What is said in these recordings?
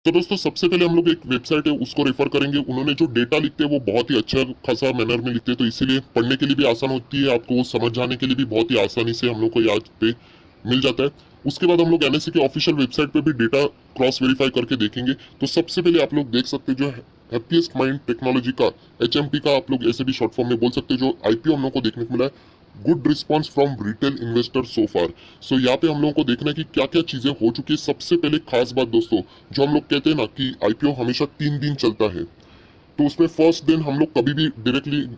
तो दोस्तों सबसे पहले हम लोग एक वेबसाइट है उसको रेफर करेंगे। उन्होंने जो डेटा लिखते हैं वो बहुत ही अच्छा खासा मैनर में लिखते हैं, तो इसीलिए पढ़ने के लिए भी आसान होती है, आपको वो समझ जाने के लिए भी बहुत ही आसानी से हम लोग को याद पे मिल जाता है। उसके बाद हम लोग एनएससी के ऑफिशियल वेबसाइट पे भी डेटा क्रॉस वेरीफाई करके देखेंगे। तो सबसे पहले आप लोग देख सकते हैं जो हैप्पीएस्ट माइंड टेक्नोलॉजी का एचएमटी का आप लोग ऐसे भी शॉर्ट फॉर्म में बोल सकते हैं, जो आईपीओ हम लोग को देखने को मिला है, good response from retail investor so far. So यहाँ पे हम लोगों को देखना है कि क्या क्या चीजें हो चुकी है। सबसे पहले खास बात दोस्तों, जो हम लोग कहते हैं ना कि आईपीओ हमेशा 3 दिन चलता है, तो उसमें फर्स्ट दिन हम लोग कभी भी डायरेक्टली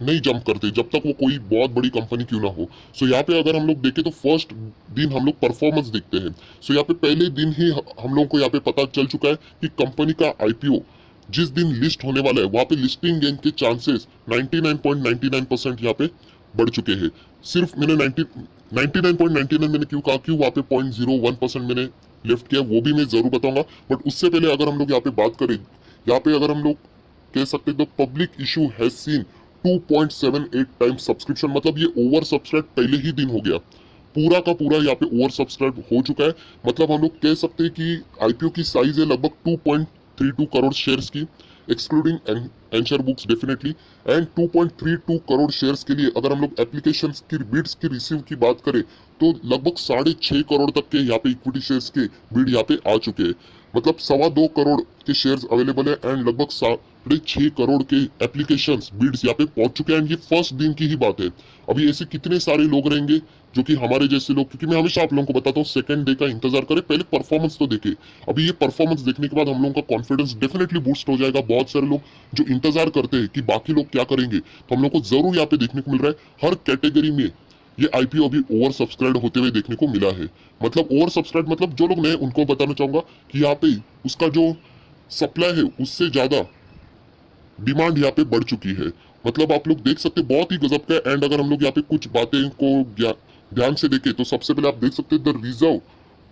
नहीं जंप करते जब तक वो कोई बहुत बड़ी कंपनी क्यों ना हो। सो यहाँ पे अगर हम लोग देखें तो फर्स्ट दिन हम लोग परफॉर्मेंस देखते हैं। सो यहाँ पे पहले दिन ही हम लोग को यहाँ पे पता चल चुका है कि कंपनी का आईपीओ जिस दिन लिस्ट होने वाला है वहां पे लिस्टिंग गेन के चांसेस 99.99% यहाँ पे बढ़ चुके हैं। सिर्फ मैंने 99.99 मैंने क्यों कहा, क्यों वहां पे 0.01% मैंने लेफ्ट किया वो भी मैं जरूर बताऊंगा। बट उससे पहले अगर हम लोग यहाँ पे बात करें, यहाँ पे अगर हम लोग कह सकते हैं the public issue has seen 2.78 times subscription, मतलब ये ओवर सब्सक्राइब पहले ही दिन हो गया, पूरा का पूरा यहाँ पे ओवर सब्सक्राइब हो चुका है। मतलब हम लोग कह सकते हैं कि आईपीओ की साइज है लगभग 2.32 करोड़ शेयर्स की, excluding anchor books definitely. And 2.32 crore shares के लिए अगर हम लोग एप्लीकेशन की बिड्स की रिसीव की बात करें तो लगभग 6.5 करोड़ तक के यहाँ पे इक्विटी शेयर्स के बिड यहाँ पे आ चुके हैं। मतलब 2.25 करोड़ के शेयर्स अवेलेबल है एंड लगभग 6.5 करोड़ के एप्लीकेशन बिड्स यहाँ पे पहुंच चुके हैं। एंड ये फर्स्ट दिन की ही बात है, अभी ऐसे कितने सारे लोग रहेंगे जो कि हमारे जैसे लोग, क्योंकि मैं हमेशा आप लोगों को बताता हूँ सेकंड डे का इंतजार करें, पहले परफॉर्मेंस तो देखे। अभी ये परफॉर्मेंस देखने के बाद हम लोगों का कॉन्फिडेंस डेफिनेटली बूस्ट हो जाएगा। बहुत सारे लोग जो इंतजार करते हैं कि बाकी लोग क्या करेंगे, तो हम लोग को जरूर यहाँ पे देखने को मिल रहा है हर कैटेगरी में ये आईपीओ अभी ओवर सब्सक्राइब होते हुए देखने को मिला है। मतलब ओवर सब्सक्राइब मतलब जो लोग नए उनको बताना चाहूंगा कि यहाँ पे उसका जो सप्लाई है उससे ज्यादा डिमांड यहाँ पे बढ़ चुकी है। मतलब आप लोग देख सकते हैं बहुत ही गजब का। एंड अगर हम लोग यहाँ पे कुछ बातें को ध्यान से देखें तो सबसे पहले आप देख सकते हैं the reserve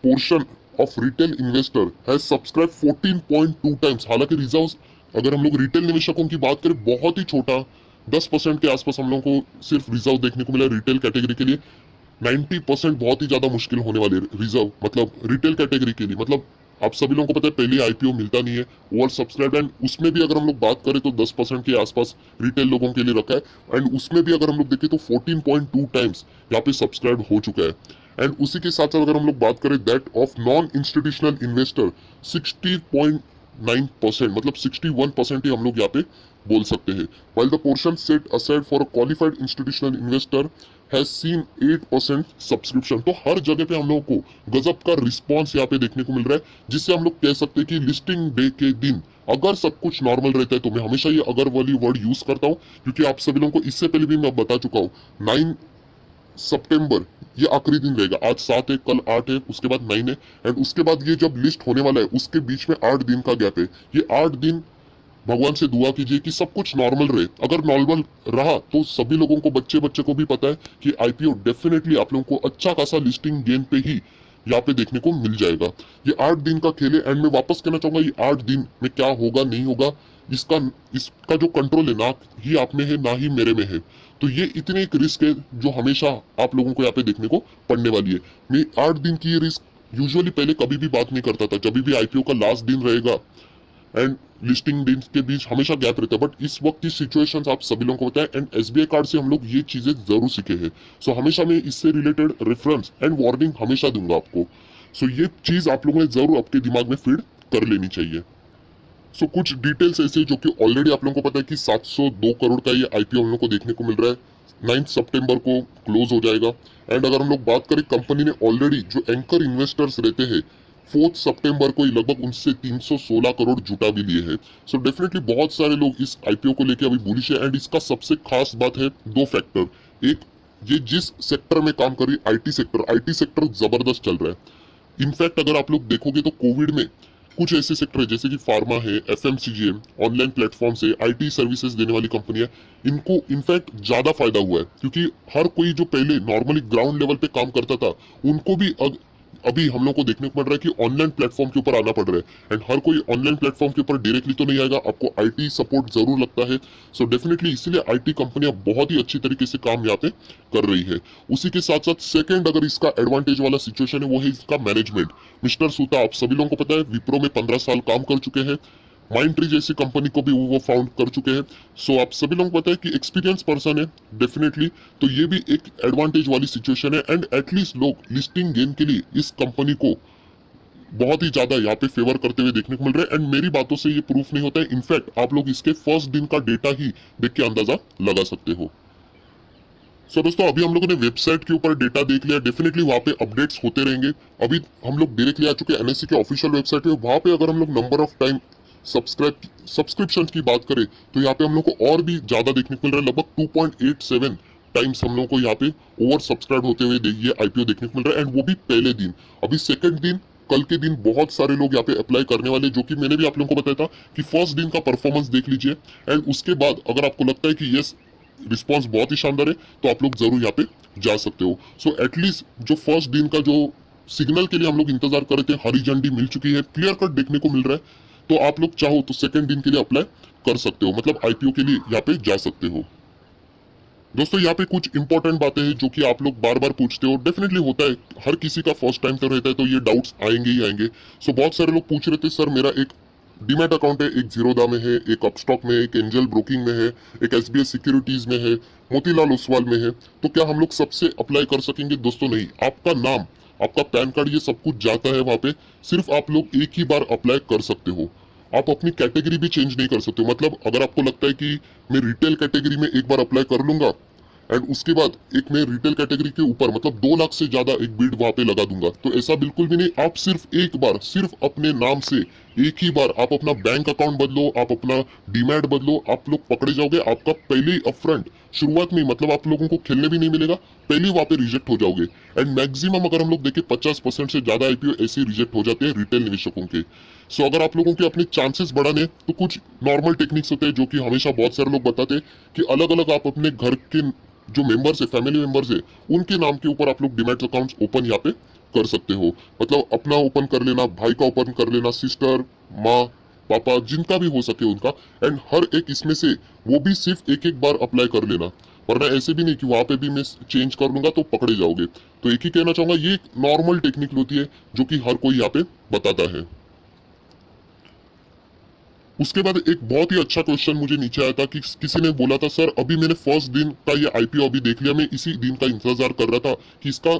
portion of retail investor has subscribe 14.2 times. हालांकि रिजर्व अगर हम लोग रिटेल निवेशकों की बात करें बहुत ही छोटा 10% के आसपास हम लोग को सिर्फ रिजर्व देखने को मिला रिटेल कैटेगरी के लिए। 90% बहुत ही ज्यादा मुश्किल होने वाले रिजर्व मतलब रिटेल कैटेगरी के लिए। मतलब आप सभी लोगों को पता है पहले आईपीओ मिलता नहीं है ओवर सब्सक्राइब, एंड उसमें भी अगर हम लोग बात करें तो 10% के आसपास रिटेल लोगों के लिए रखा है। एंड उसमें भी अगर हम लोग देखें तो 14.2 टाइम्स यहाँ पे सब्सक्राइब हो चुका है। एंड उसी के साथ साथ अगर हम लोग बात करें that of non institutional investor 60.9%, मतलब 61% ही हम लोग यहाँ पे बोल सकते हैं। while the portion set aside for a qualified institutional investor has seen 8% subscription. तो हर जगह पे हम लोगों को गजब का रिस्पॉन्स यहाँ पे देखने को मिल रहा है, जिससे हम लोग कह सकते हैं कि लिस्टिंग डे के दिन अगर सब कुछ नॉर्मल रहता है, तो मैं हमेशा ये अगर वाली वर्ड यूज करता हूँ क्योंकि आप सभी लोगों को इससे पहले भी मैं बता चुका हूँ। 9 सितंबर ये आखिरी दिन रहेगा, आज 7 है कल 8 है उसके बाद 9 है। एंड उसके बाद ये जब लिस्ट होने वाला है उसके बीच में 8 दिन का गैप है। ये 8 दिन भगवान से दुआ कीजिए कि सब कुछ नॉर्मल रहे। अगर नॉर्मल रहा तो सभी लोगों को बच्चे बच्चे को भी पता है कि आईपीओ डेफिनेटली आप लोगों को अच्छा खासा लिस्टिंग गेन पे ही यहाँ पे देखने को मिल जाएगा। ये 8 दिन का खेल है। एंड मैं वापस कहना चाहूंगा ये 8 दिन में क्या होगा नहीं होगा इसका इसका जो कंट्रोल है ना ही आप में है ना ही मेरे में है। तो ये इतने एक रिस्क है जो हमेशा आप लोगों को यहाँ पे देखने को पड़ने वाली है। मैं 8 दिन की ये रिस्क यूजुअली पहले कभी भी बात नहीं करता था, जब भी आईपीओ का लास्ट दिन रहेगा एंड लिस्टिंग डेट के बीच हमेशा गैप रहता है। बट इस वक्त की सिचुएशन आप सभी लोगों को पता है एंड एसबीआई कार्ड से हम लोग ये चीजें जरूर सीखे हैं। सो हमेशा मैं इससे रिलेटेड रेफरेंस एंड वार्निंग हमेशा दूंगा आपको। सो ये चीज आप लोगों ने जरूर आपके दिमाग में फीड कर लेनी चाहिए। सो कुछ डिटेल्स ऐसे जो कि ऑलरेडी आप लोगों को पता है कि 702 करोड़ का ये आईपीओ हम लोग को देखने को मिल रहा है। 9 सितंबर को क्लोज हो जाएगा। एंड अगर हम लोग बात करें कंपनी ने ऑलरेडी जो एंकर इन्वेस्टर्स रहते हैं 4 सितंबर को ही लगभग उनसे 316 करोड़ जुटा भी लिए हैं। सो डेफिनेटली बहुत सारे लोग इस आईपीओ को लेकर अभी बुलिश है। एंड इसका सबसे खास बात है 2 फैक्टर। एक, ये जिस सेक्टर में काम कर रही आईटी सेक्टर जबरदस्त चल रहा है। इनफैक्ट अगर आप लोग देखोगे तो कोविड में कुछ ऐसे सेक्टर है जैसे कि फार्मा है, एफएमसीजी है, ऑनलाइन प्लेटफॉर्म है, आईटी सर्विसेज देने वाली कंपनियां, इनको इनफैक्ट ज्यादा फायदा हुआ है क्योंकि हर कोई जो पहले नॉर्मली ग्राउंड लेवल पे काम करता था उनको भी अभी हम लोग को देखने को मिल रहा है कि ऑनलाइन प्लेटफॉर्म के ऊपर आना पड़ रहा है, एंड हर कोई ऑनलाइन प्लेटफॉर्म के ऊपर डायरेक्टली तो नहीं आएगा, आपको आईटी सपोर्ट जरूर लगता है। सो डेफिनेटली इसीलिए आईटी कंपनियां बहुत ही अच्छी तरीके से काम यहाँ पे कर रही है। उसी के साथ साथ सेकंड अगर इसका एडवांटेज वाला सिचुएशन है वो है इसका मैनेजमेंट। मिस्टर सूता आप सभी लोगों को पता है विप्रो में 15 साल काम कर चुके हैं, माइंड ट्री जैसी कंपनी को भी वो फाउंड कर चुके हैं। सो आप सभी लोगों को पता है कि एक्सपीरियंस पर्सन है डेफिनेटली, तो ये भी एक एडवांटेज वाली सिचुएशन है। एंड एटलीस्ट लोग लिस्टिंग गेन के लिए इस कंपनी को बहुत ही ज्यादा यहाँ पे फेवर करते हुए देखने को मिल रहा है। एंड मेरी बातों से ये प्रूफ नहीं होता है, इनफैक्ट आप लोग इसके फर्स्ट दिन का डेटा ही देख के अंदाजा लगा सकते हो। सो दोस्तों अभी हम लोगों ने वेबसाइट के ऊपर डेटा देख लिया, डेफिनेटली वहाँ पे अपडेट्स होते रहेंगे। अभी हम लोग डायरेक्टली आ चुके हैं एनएससी के ऑफिशियल वेबसाइट पे। वहाँ पे अगर हम लोग नंबर ऑफ टाइम सब्सक्रिप्शन की बात करें तो यहाँ पे हम लोग को और भी ज्यादा देखने को मिल रहा है, लगभग 2.87 टाइम्स हम लोग को यहाँ पे ओवर सब्सक्राइब होते हुए ये आईपीओ देखने को मिल रहा है। एंड वो भी पहले दिन, अभी सेकंड दिन कल के दिन बहुत सारे लोग यहाँ पे अप्लाई करने वाले, जो कि मैंने भी आप लोगों को बताया था कि फर्स्ट दिन का परफॉर्मेंस देख लीजिए। एंड उसके बाद अगर आपको लगता है कि यस रिस्पॉन्स बहुत ही शानदार है तो आप लोग जरूर यहाँ पे जा सकते हो। सो एटलीस्ट जो फर्स्ट दिन का जो सिग्नल के लिए हम लोग इंतजार कर रहे थे, हरी झंडी मिल चुकी है, क्लियर कट देखने को मिल रहा है। तो आप लोग चाहो तो सेकंड दिन के लिए अप्लाई कर सकते हो, मतलब आईपीओ के लिए यहाँ पे जा सकते हो। दोस्तों यहाँ पे कुछ इंपॉर्टेंट बातें हैं जो कि आप लोग बार बार पूछते हो, डेफिनेटली होता है, हर किसी का फर्स्ट टाइम तो रहता है, तो ये डाउट्स आएंगे ही आएंगे। सो बहुत सारे लोग पूछ रहे थे सर मेरा एक डीमैट अकाउंट है, एक जीरोधा में है, एक अपस्टॉक में है, एक एंजल ब्रोकिंग में है, एक एसबीएस सिक्योरिटीज में है, मोतीलाल ओसवाल में है, तो क्या हम लोग सबसे अप्लाई कर सकेंगे? दोस्तों नहीं, आपका नाम, आपका पैन कार्ड, ये सब कुछ जाता है वहां पे, सिर्फ आप लोग एक ही बार अप्लाई कर सकते हो। आप अपनी कैटेगरी भी चेंज नहीं कर सकते हो। मतलब अगर आपको लगता है कि मैं रिटेल कैटेगरी में एक बार अप्लाई कर लूंगा एंड उसके बाद एक मैं रिटेल कैटेगरी के ऊपर मतलब 2 लाख से ज्यादा एक बिड वहां पे लगा दूंगा, तो ऐसा बिल्कुल भी नहीं। आप सिर्फ एक बार, सिर्फ अपने नाम से एक ही बार आप अपना बैंक अकाउंट बदलो, आप अपना डीमैट बदलो, आप लोग पकड़े जाओगे। आपका पहले ही अपफ्रंट शुरुआत में, मतलब आप लोगों को खेलने भी नहीं मिलेगा, पहले वहां पे रिजेक्ट हो जाओगे। एंड मैक्सिमम अगर हम लोग देखें 50% से ज्यादा आईपीओ ऐसे रिजेक्ट हो जाते हैं रिटेल निवेशकों के। सो अगर आप लोगों के अपने चांसेस बढ़ाने तो कुछ नॉर्मल टेक्निक्स होते हैं जो कि हमेशा बहुत सारे लोग बताते हैं कि अलग अलग आप अपने घर के जो मेंबर्स है, फैमिली मेंबर्स है, उनके नाम के ऊपर आप लोग डीमैट अकाउंट्स ओपन यहाँ पे कर सकते हो। मतलब अपना ओपन कर लेना, भाई का ओपन कर लेना, सिस्टर, माँ, पापा, जिनका भी हो सके उनका। एंड हर एक इसमें से वो भी सिर्फ एक एक बार अप्लाई कर लेना, वरना ऐसे भी नहीं कि वहां पे भी मैं चेंज कर लूंगा तो पकड़े जाओगे। तो एक ही कहना चाहूंगा, ये एक नॉर्मल टेक्निक होती है जो कि हर कोई यहाँ पे बताता है। उसके बाद एक बहुत ही अच्छा क्वेश्चन मुझे नीचे आया था कि किसी ने बोला था सर अभी मैंने फर्स्ट दिन का ये आईपीओ अभी देख लिया, मैं इसी दिन का इंतजार कर रहा था कि इसका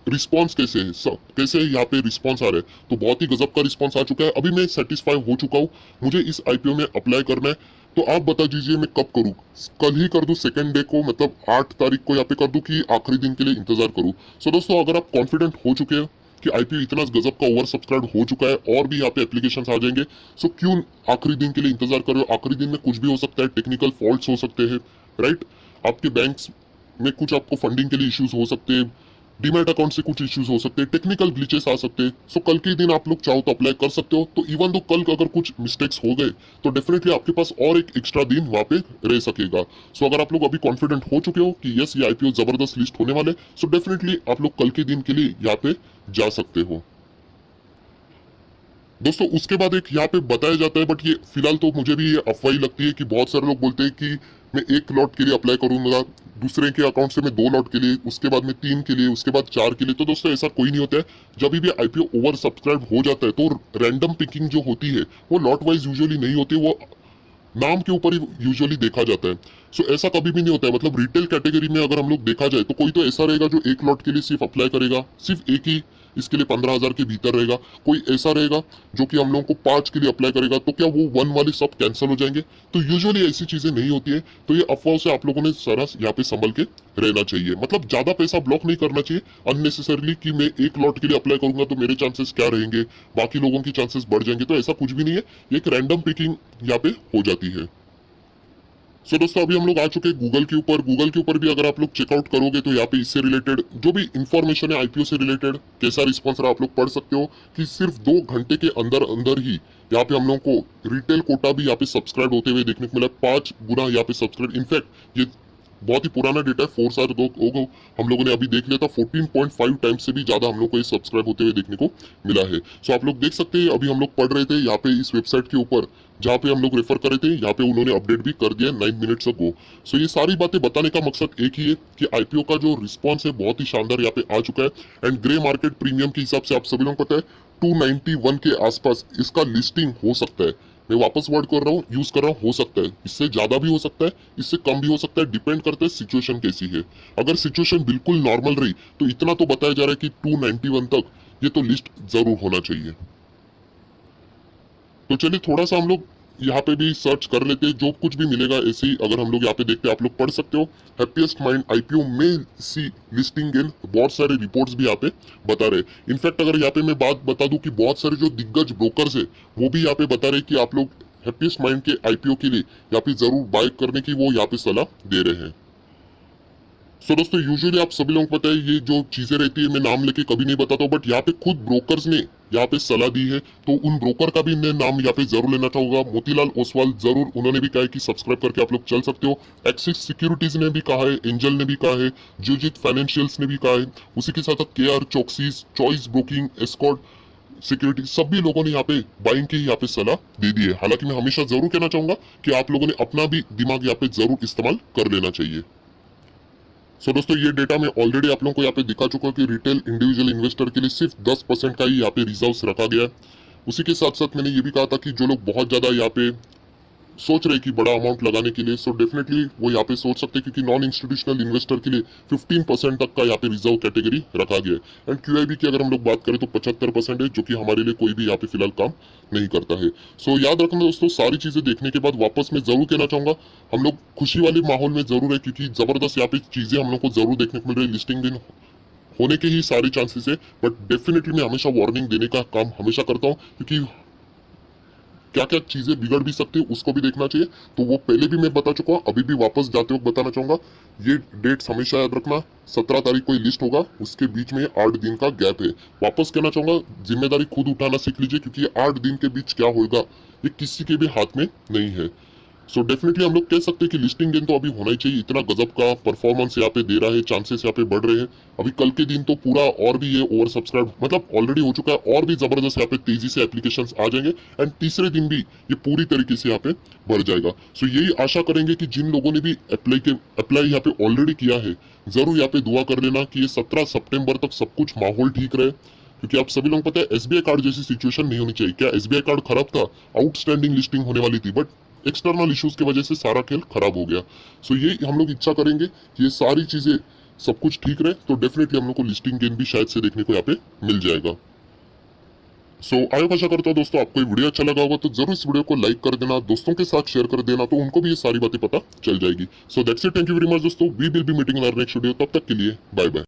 रिस्पांस कैसे है, सब कैसे यहाँ पे रिस्पांस आ रहा है। तो बहुत ही गजब का रिस्पांस आ चुका है, अभी मैं सेटिस्फाई हो चुका हूँ, मुझे इस आईपीओ में अप्लाई करना है। तो आप बता दीजिए मैं कब करूँ? कल ही कर दूं सेकंड डे को, मतलब 8 तारीख को यहाँ पे कर दूं कि आखिरी दिन के लिए इंतजार करूं? सो दोस्तों अगर आप कॉन्फिडेंट हो चुके हैं कि आईपीओ इतना गजब का ओवर सब्सक्राइब हो चुका है और भी यहाँ पे एप्लीकेशन आ जाएंगे, सो क्यों आखिरी दिन के लिए इंतजार कर रहे हो? आखिरी दिन में कुछ भी हो सकता है, टेक्निकल फॉल्ट हो सकते हैं, राइट? आपके बैंक में कुछ आपको फंडिंग के लिए इश्यूज हो सकते हैं, डीमैट अकाउंट से कुछ इश्यूज हो सकते हैं, टेक्निकल ग्लिचेस आ सकते हैं। सो कल के दिन आप लोग चाहो तो अप्लाई कर सकते हो। तो इवन दो कल अगर कुछ मिस्टेक्स हो गए तो डेफिनेटली आपके पास और एक एक्स्ट्रा दिन वहां पे रह सकेगा। सो अगर आप लोग अभी कॉन्फिडेंट हो चुके हो कि यस ये आईपीओ जबरदस्त लिस्ट होने वाले, सो डेफिनेटली आप लोग कल के दिन के लिए यहाँ पे जा सकते हो। दोस्तों उसके बाद एक यहाँ पे बताया जाता है, बट ये फिलहाल तो मुझे भी ये अफवाही लगती है कि बहुत सारे लोग बोलते हैं कि मैं एक लॉट के लिए अप्लाई करूंगा, दूसरे के अकाउंट से मैं 2 लॉट के लिए, उसके बाद में 3 के लिए, उसके बाद 4 के लिए। तो दोस्तों ऐसा कोई नहीं होता है। जब भी आईपीओ ओवर सब्सक्राइब हो जाता है तो रैंडम पिकिंग जो होती है वो लॉट वाइज यूजुअली नहीं होती, वो नाम के ऊपर ही यूजुअली देखा जाता है। सो ऐसा कभी भी नहीं होता है। मतलब रिटेल कैटेगरी में अगर हम लोग देखा जाए तो कोई तो ऐसा रहेगा जो एक लॉट के लिए सिर्फ अप्लाई करेगा, सिर्फ एक ही, इसके लिए 15,000 के भीतर रहेगा। कोई ऐसा रहेगा जो कि हम लोगों को 5 के लिए अप्लाई करेगा, तो क्या वो 1 वाले सब कैंसिल हो जाएंगे? तो यूजुअली ऐसी चीजें नहीं होती है। तो ये अफवाह से आप लोगों ने सारा यहाँ पे संभल के रहना चाहिए। मतलब ज्यादा पैसा ब्लॉक नहीं करना चाहिए अननेसेसरली कि मैं एक लॉट के लिए अप्लाई करूंगा तो मेरे चांसेस क्या रहेंगे, बाकी लोगों की चांसेस बढ़ जाएंगे। तो ऐसा कुछ भी नहीं है, एक रैंडम पिकिंग यहाँ पे हो जाती है। सो दोस्तों अभी हम लोग आ चुके हैं गूगल के ऊपर। गूगल के ऊपर भी अगर आप लोग चेकआउट करोगे तो यहाँ पे इससे रिलेटेड जो भी इंफॉर्मेशन है आईपीओ से रिलेटेड, कैसा रिस्पॉन्स रहा, आप लोग पढ़ सकते हो कि सिर्फ 2 घंटे के अंदर अंदर ही यहाँ पे हम लोगों को रिटेल कोटा भी यहाँ पे सब्सक्राइब होते हुए देखने को मिला, 5 गुना यहाँ पे सब्सक्राइब। इनफैक्ट ये बहुत ही पुराना डेटा है, 4 साल को हम लोगों ने अभी देख लिया था। 14.5 टाइम्स से भी ज्यादा हम लोग को ये सब्सक्राइब होते हुए देखने को मिला है। सो आप लोग देख सकते हैं, अभी हम लोग पढ़ रहे थे यहाँ पे इस वेबसाइट के ऊपर, जहाँ पे हम लोग रेफर कर रहे थे, यहाँ पे उन्होंने अपडेट भी कर दिया 9 मिनट्स अगो। सो ये सारी बातें बताने का मकसद एक ही है कि आईपीओ का जो रिस्पॉन्स है बहुत ही शानदार यहाँ पे आ चुका है। एंड ग्रे मार्केट प्रीमियम के हिसाब से आप सभी लोग पता है 291 के आसपास इसका लिस्टिंग हो सकता है। मैं वापस वर्ड कर रहा हूँ, यूज कर रहा हूँ, हो सकता है, इससे ज्यादा भी हो सकता है, इससे कम भी हो सकता है, डिपेंड करता है सिचुएशन कैसी है। अगर सिचुएशन बिल्कुल नॉर्मल रही तो इतना तो बताया जा रहा है कि 291 तक ये तो लिस्ट जरूर होना चाहिए। तो चलिए थोड़ा सा हम लोग यहाँ पे भी सर्च कर लेते हैं, जो कुछ भी मिलेगा ऐसे ही अगर हम लोग यहाँ पे देखते हैं, आप लोग पढ़ सकते हो। हैप्पीएस्ट माइंड आईपीओ में सी लिस्टिंग इन, बहुत सारे रिपोर्ट्स भी यहाँ पे बता रहे। इनफैक्ट अगर यहाँ पे मैं बात बता दूं कि बहुत सारे जो दिग्गज ब्रोकर्स है वो भी यहाँ पे बता रहे कि आप लोग हैप्पीएस्ट माइंड के आईपीओ के लिए यहाँ पे जरूर बाय करने की वो यहाँ पे सलाह दे रहे हैं। सो दोस्तों यूजुअली आप सभी लोगों को पता है ये जो चीजें रहती है मैं नाम लेके कभी नहीं बताता हूँ, बट यहाँ पे खुद ब्रोकर्स ने यहाँ पे सलाह दी है, तो उन ब्रोकर का भी मैं नाम यहाँ पे जरूर लेना चाहूंगा। मोतीलाल ओसवाल जरूर, उन्होंने भी कहा है कि सब्सक्राइब करके आप लोग चल सकते हो। एक्सिस सिक्योरिटीज ने भी कहा है, एंजल ने भी कहा है, जियोजित फाइनेंशियल्स ने भी कहा है, उसी के साथ KR Chokseys, choice broking, escort security, सभी लोगों ने यहाँ पे बाइंग की यहाँ पे सलाह दे दी है। हालांकि मैं हमेशा जरूर कहना चाहूंगा कि आप लोगों ने अपना भी दिमाग यहाँ पे जरूर इस्तेमाल कर लेना चाहिए। सो दोस्तों ये डेटा मैं ऑलरेडी आप लोगों को यहाँ पे दिखा चुका हूँ कि रिटेल इंडिविजुअल इन्वेस्टर के लिए सिर्फ 10% का ही यहाँ पे रिजर्व्स रखा गया है। उसी के साथ साथ मैंने ये भी कहा था कि जो लोग बहुत ज्यादा यहाँ पे सोच रहे कि बड़ा अमाउंट लगाने के लिए, सो डेफिनेटली वो यहाँ पे सोच सकते हैं, क्योंकि नॉन इंस्टीट्यूशनल इन्वेस्टर के लिए 15% तक का यहाँ पे रिजर्व कैटेगरी रखा गया है। एंड क्यूआईबी की अगर हम लोग बात करें तो 75% है, जो कि हमारे लिए कोई भी यहाँ पे फिलहाल काम नहीं करता है। सो याद रखना दोस्तों, सारी चीजें देखने के बाद वापस मैं जरूर कहना चाहूंगा, हम लोग खुशी वाले माहौल में जरूर है, क्योंकि जबरदस्त यहाँ पे चीजें हम लोग को जरूर देखने को मिल रही है। लिस्टिंग दिन होने के ही सारे चांसेस है, बट डेफिनेटली मैं हमेशा वार्निंग देने का काम हमेशा करता हूँ, क्योंकि क्या क्या चीजें बिगड़ भी सकती है उसको भी देखना चाहिए। तो वो पहले भी मैं बता चुका हूँ, अभी भी वापस जाते वक्त बताना चाहूंगा, ये डेट्स हमेशा याद रखना। 17 तारीख को लिस्ट होगा, उसके बीच में 8 दिन का गैप है। वापस कहना चाहूंगा, जिम्मेदारी खुद उठाना सीख लीजिए, क्योंकि 8 दिन के बीच क्या होगा ये किसी के भी हाथ में नहीं है। सो डेफिनेटली हम लोग कह सकते हैं कि लिस्टिंग दिन तो अभी होना ही चाहिए। इतना गजब का परफॉर्मेंस यहाँ पे दे रहा है, चांसेस यहाँ पे बढ़ रहे हैं। अभी कल के दिन तो पूरा और भी ये ओवर सब्सक्राइब मतलब ऑलरेडी हो चुका है, और भी जबरदस्त यहाँ पे तेजी से एप्लीकेशंस आ जाएंगे। एंड तीसरे दिन भी ये पूरी तरीके से यहाँ पे बढ़ जाएगा। सो यही आशा करेंगे कि जिन लोगों ने भी अप्लाई यहाँ पे ऑलरेडी किया है, जरूर यहाँ पे दुआ कर लेना कि ये 17 सितंबर तक सब कुछ माहौल ठीक रहे। क्योंकि आप सभी लोग पता है एसबीआई कार्ड जैसी सिचुएशन नहीं होनी चाहिए। क्या एसबीआई कार्ड खराब था? आउटस्टैंडिंग लिस्टिंग होने वाली थी, बट एक्सटर्नल इश्यूज की वजह से सारा खेल खराब हो गया। सो ये हम लोग इच्छा करेंगे कि ये सारी चीजें सब कुछ ठीक रहे, तो डेफिनेटली हम लोग को लिस्टिंग गेन भी शायद से देखने को यहाँ पे मिल जाएगा। सो आई होप आशा करता हूँ दोस्तों आपको ये वीडियो अच्छा लगा होगा, तो जरूर इस वीडियो को लाइक कर देना, दोस्तों के साथ शेयर कर देना, तो उनको भी ये सारी बातें पता चल जाएगी। So that's it, thank you very much दोस्तों, we will be meeting in our next video. तब तक के लिए बाय बाय।